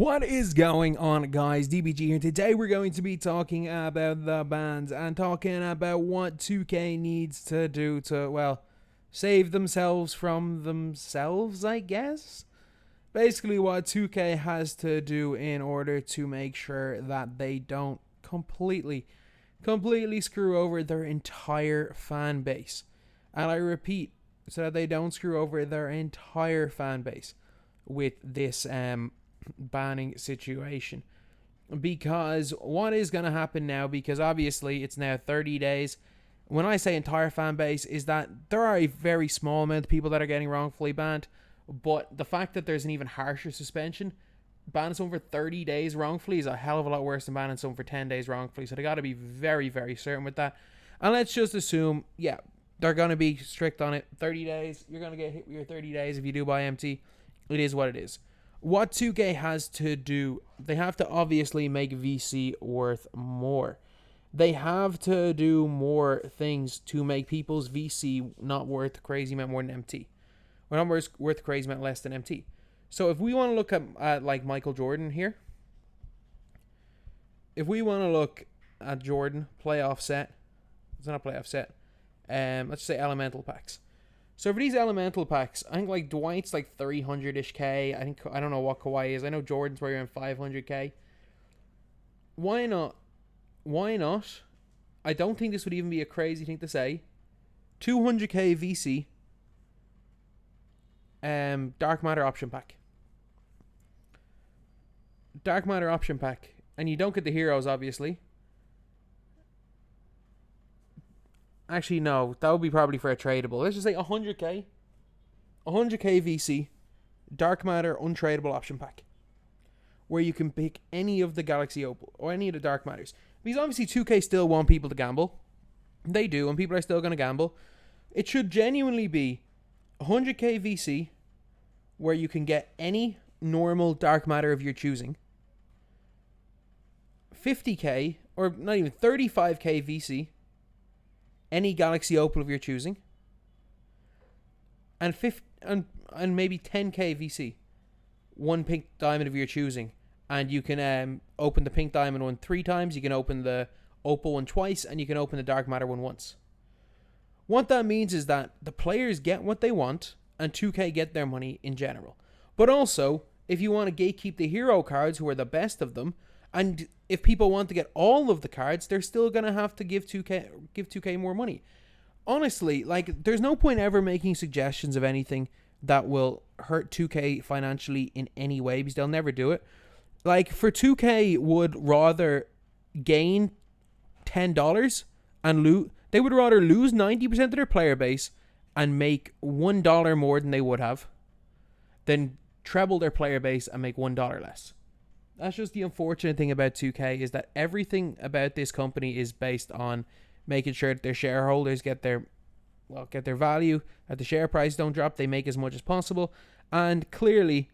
What is going on, guys? DBG here. Today we're going to be talking about the bans and talking about what 2K needs to do to, well, save themselves from themselves, I guess. Basically what 2K has to do in order to make sure that they don't completely screw over their entire fan base. And I repeat, so that they don't screw over their entire fan base with this banning situation. Because what is going to happen now, because obviously it's now 30 days, when I say entire fan base, is that there are a very small amount of people that are getting wrongfully banned, but the fact that there's an even harsher suspension, banning someone for 30 days wrongfully is a hell of a lot worse than banning someone for 10 days wrongfully, so they got to be very, very certain with that. And let's just assume, yeah, they're going to be strict on it. 30 days, you're going to get hit with your 30 days if you do buy MT. It is what it is. What 2K has to do, they have to obviously make VC worth more. They have to do more things to make people's VC not worth crazy amount more than MT. Or not worth crazy amount less than MT. So if we want to look at like Michael Jordan here, if we want to look at Jordan playoff set, it's not a playoff set, let's say elemental packs. So for these elemental packs, I think like Dwight's like 300-ish K. I don't know what Kawhi is. I know Jordan's probably around 500K. Why not? I don't think this would even be a crazy thing to say. 200K VC. Dark Matter option pack. Dark Matter option pack. And you don't get the heroes, obviously. Actually, no. That would be probably for a tradable. Let's just say 100K. 100K VC. Dark Matter untradeable option pack. Where you can pick any of the Galaxy Opal. Or any of the Dark Matters. Because obviously 2K still want people to gamble. They do. And people are still going to gamble. It should genuinely be 100K VC. Where you can get any normal Dark Matter of your choosing. 50K. Or not even 35K VC. Any Galaxy Opal of your choosing. And maybe 10K VC. One pink diamond of your choosing. And you can open the pink diamond one 3 times. You can open the Opal one twice. And you can open the Dark Matter one once. What that means is that the players get what they want. And 2K get their money in general. But also, if you want to gatekeep the hero cards, who are the best of them, and if people want to get all of the cards, they're still going to have to give 2K more money. Honestly, like, there's no point ever making suggestions of anything that will hurt 2K financially in any way, because they'll never do it. Like, for 2K would rather gain $10 and they would rather lose 90% of their player base and make $1 more than they would have than treble their player base and make $1 less. That's just the unfortunate thing about 2K, is that everything about this company is based on making sure that their shareholders get their value, that the share price don't drop, they make as much as possible. And clearly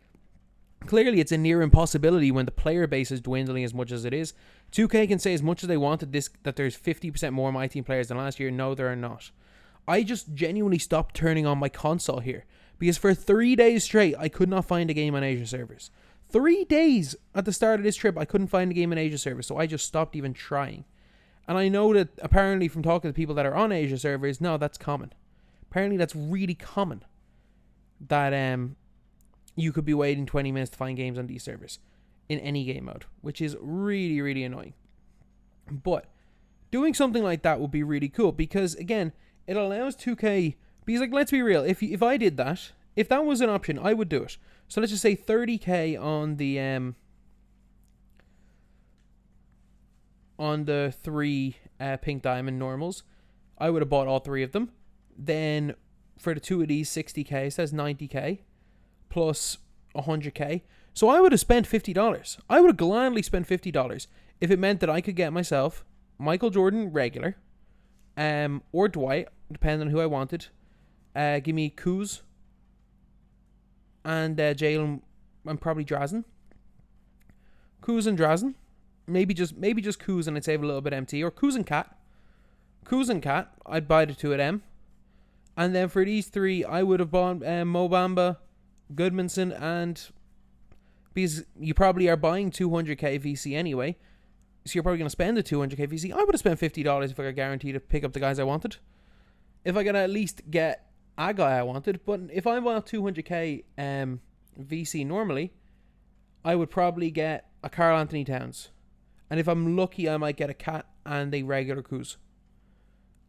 it's a near impossibility when the player base is dwindling as much as it is. 2K can say as much as they want that there's 50% more MyTEAM players than last year. No, there are not. I just genuinely stopped turning on my console here, because for 3 days straight I could not find a game on Asia servers. 3 days at the start of this trip, I couldn't find a game in Asia servers, so I just stopped even trying. And I know that apparently from talking to people that are on Asia servers, no, that's common. Apparently that's really common. That you could be waiting 20 minutes to find games on these servers in any game mode, which is really, really annoying. But doing something like that would be really cool, because again, it allows 2K, because like, let's be real, if I did that, if that was an option, I would do it. So let's just say 30K on the 3 pink diamond normals. I would have bought all 3 of them. Then for the 2 of these, 60K, so that's 90K plus 100K. So I would have spent $50. I would have gladly spent $50 if it meant that I could get myself Michael Jordan regular, or Dwight, depending on who I wanted. Give me Kuz and Jalen, and probably Drazen. Kuz and Drazen. Maybe just Kuz and I'd save a little bit MT. Or Kuz and Cat. I'd buy the 2 of them. And then for these 3, I would have bought Mo Bamba, Goodmanson, and because you probably are buying 200k VC anyway, so you're probably going to spend the 200k VC. I would have spent $50 if I got guaranteed to pick up the guys I wanted. If I could at least get a guy I wanted. But if I bought 200k VC normally, I would probably get a Karl Anthony Towns. And if I'm lucky, I might get a Cat and a regular Kuz.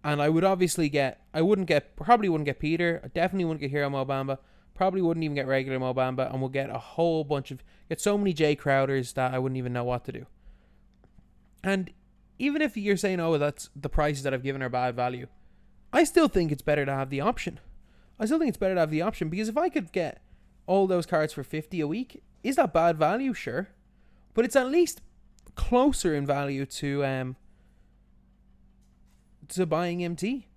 And I would obviously probably wouldn't get Peter. I definitely wouldn't get Hero Mo Bamba. Probably wouldn't even get regular Mo Bamba. And we'll get a whole bunch get so many Jay Crowders that I wouldn't even know what to do. And even if you're saying, oh, that's the prices that I've given are bad value, I still think it's better to have the option. Because if I could get all those cards for 50 a week, is that bad value? Sure. But it's at least closer in value to buying MT.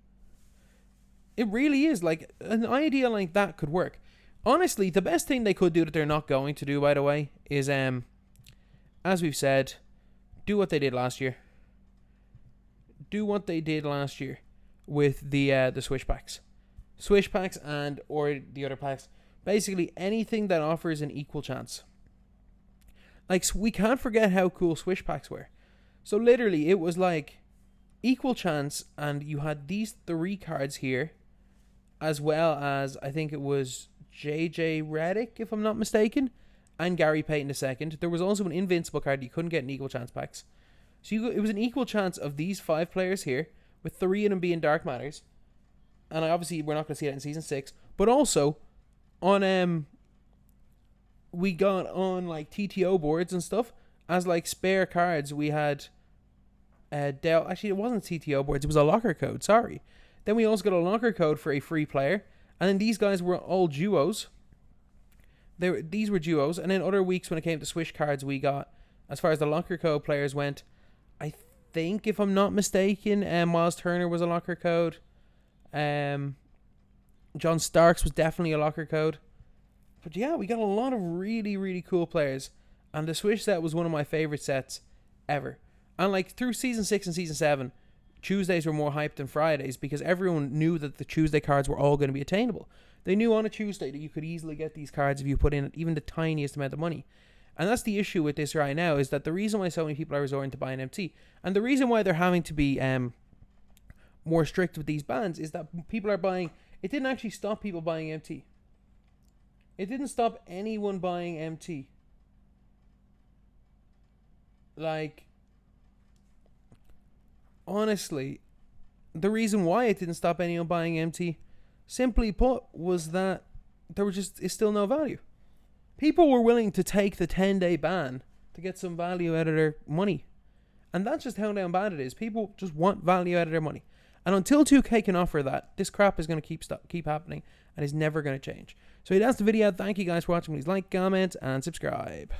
It really is. Like, an idea like that could work. Honestly, the best thing they could do that they're not going to do, by the way, is as we've said, do what they did last year. With the Swish packs. Swish packs and or the other packs. Basically anything that offers an equal chance. Like, we can't forget how cool Swish packs were. So literally it was like equal chance, and you had these 3 cards here, as well as I think it was JJ Redick, if I'm not mistaken, and Gary Payton II. There was also an invincible card you couldn't get in equal chance packs. So it was an equal chance of these 5 players here, with 3 of them being Dark Matters. And obviously we're not going to see that in Season 6. But also, on we got on like TTO boards and stuff, as like spare cards, we had actually it wasn't TTO boards, it was a locker code, sorry. Then we also got a locker code for a free player. And then these guys were all duos. These were duos. And then other weeks when it came to Swish cards, we got, as far as the locker code players went, I think, if I'm not mistaken, Miles Turner was a locker code. John Starks was definitely a locker code. But yeah, we got a lot of really, really cool players. And the Swish set was one of my favorite sets ever. And like through Season 6 and Season 7, Tuesdays were more hyped than Fridays, because everyone knew that the Tuesday cards were all going to be attainable. They knew on a Tuesday that you could easily get these cards if you put in even the tiniest amount of money. And that's the issue with this right now, is that the reason why so many people are resorting to buying MT, and the reason why they're having to be more strict with these bans, is that people are buying. It didn't actually stop people buying MT. It didn't stop anyone buying MT. Like, honestly, the reason why it didn't stop anyone buying MT, simply put, was that there is still no value. People were willing to take the 10-day ban to get some value out of their money. And that's just how damn bad it is. People just want value out of their money. And until 2K can offer that, this crap is going to keep happening and is never going to change. So that's the video. Thank you guys for watching. Please like, comment, and subscribe.